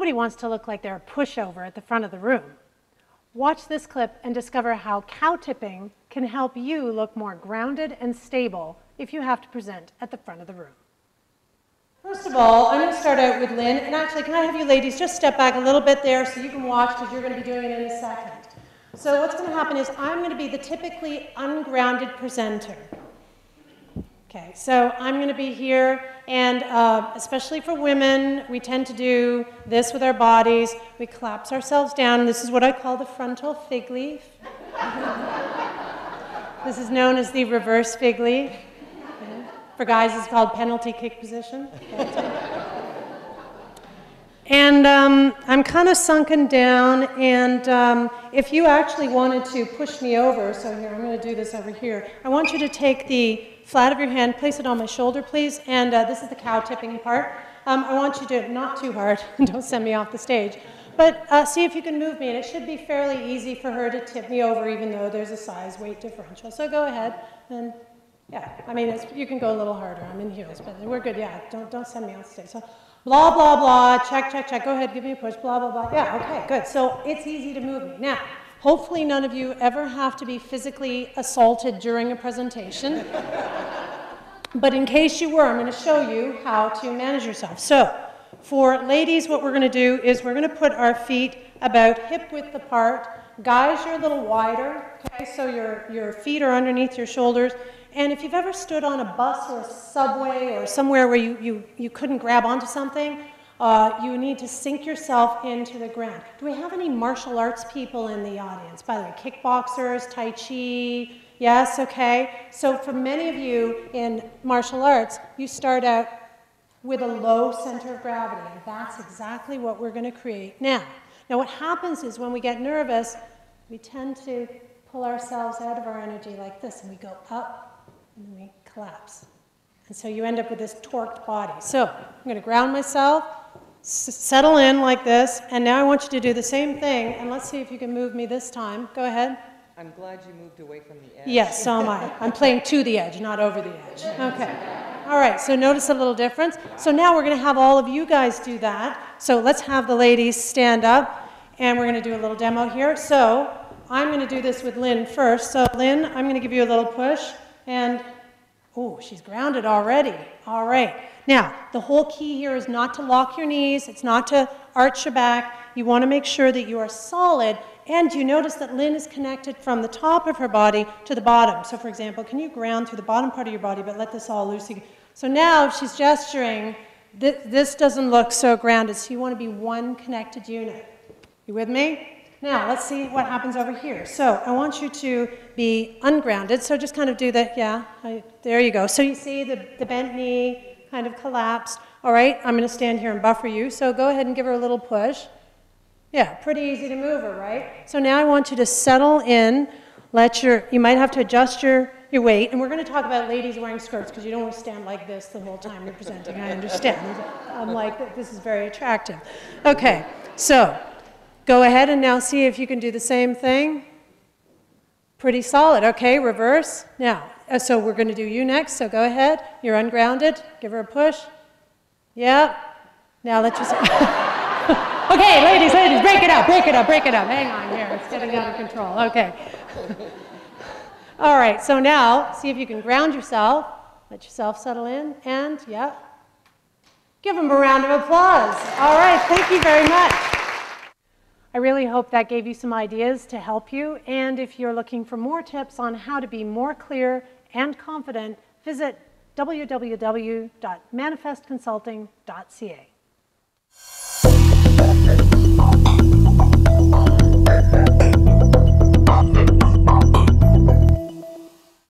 nobody wants to look like they're a pushover at the front of the room. Watch this clip and discover how cow tipping can help you look more grounded and stable if you have to present at the front of the room. First of all, I'm going to start out with Lynn, and actually, can I have you ladies just step back a little bit there so you can watch, because you're going to be doing it in a second. So what's going to happen is I'm going to be the typically ungrounded presenter. Okay, so I'm going to be here, and especially for women, we tend to do this with our bodies. We collapse ourselves down. This is what I call the frontal fig leaf. This is known as the reverse fig leaf. For guys, it's called penalty kick position. And I'm kind of sunken down, and if you actually wanted to push me over, so here, I'm going to do this over here. I want you to take the flat of your hand, place it on my shoulder, please, and this is the cow tipping part. I want you to, not too hard, don't send me off the stage, but see if you can move me, and it should be fairly easy for her to tip me over, even though there's a size-weight differential. So go ahead, and yeah, I mean, you can go a little harder. I'm in heels, but we're good. Yeah, don't send me off the stage. So blah, blah, blah, check, check, check. Go ahead, give me a push, blah, blah, blah. Yeah, okay, good. So it's easy to move me. Now, hopefully none of you ever have to be physically assaulted during a presentation. But in case you were, I'm going to show you how to manage yourself. So for ladies, what we're going to do is we're going to put our feet about hip width apart. Guys, you're a little wider, okay? So your feet are underneath your shoulders. And if you've ever stood on a bus or a subway or somewhere where you couldn't grab onto something, you need to sink yourself into the ground. Do we have any martial arts people in the audience? By the way, kickboxers, Tai Chi, yes, okay. So for many of you in martial arts, you start out with a low center of gravity, and that's exactly what we're going to create now. Now what happens is when we get nervous, we tend to pull ourselves out of our energy like this, and we go up, and then we collapse. And so you end up with this torqued body. So I'm going to ground myself, settle in like this, and now I want you to do the same thing, and let's see if you can move me this time. Go ahead. I'm glad you moved away from the edge. Yes, so am I. I'm playing to the edge, not over the edge. Okay. All right, so notice a little difference. So now we're going to have all of you guys do that. So let's have the ladies stand up, and we're going to do a little demo here. So I'm going to do this with Lynn first. So Lynn, I'm going to give you a little push. And, oh, she's grounded already. All right. Now, the whole key here is not to lock your knees. It's not to arch your back. You want to make sure that you are solid. And you notice that Lynn is connected from the top of her body to the bottom. So, for example, can you ground through the bottom part of your body, but let this all loose? So now she's gesturing. This doesn't look so grounded. So you want to be one connected unit. You with me? Now, let's see what happens over here. So I want you to be ungrounded. So just kind of do that. Yeah, there you go. So you see the bent knee kind of collapsed. All right, I'm going to stand here and buffer you. So go ahead and give her a little push. Yeah, pretty easy to move her, right? So now I want you to settle in. You might have to adjust your weight. And we're going to talk about ladies wearing skirts, because you don't want to stand like this the whole time you're presenting. I understand. I'm like, this is very attractive. Okay, so go ahead and now see if you can do the same thing. Pretty solid. Okay, reverse. Now, so we're going to do you next. So go ahead. You're ungrounded. Give her a push. Yep. Now let's just... Okay, ladies, break it up, break it up, break it up. Hang on here. It's getting out of control. Okay. All right, so now see if you can ground yourself. Let yourself settle in. And, yeah. Give them a round of applause. All right, thank you very much. I really hope that gave you some ideas to help you, and if you're looking for more tips on how to be more clear and confident, visit www.manifestconsulting.ca.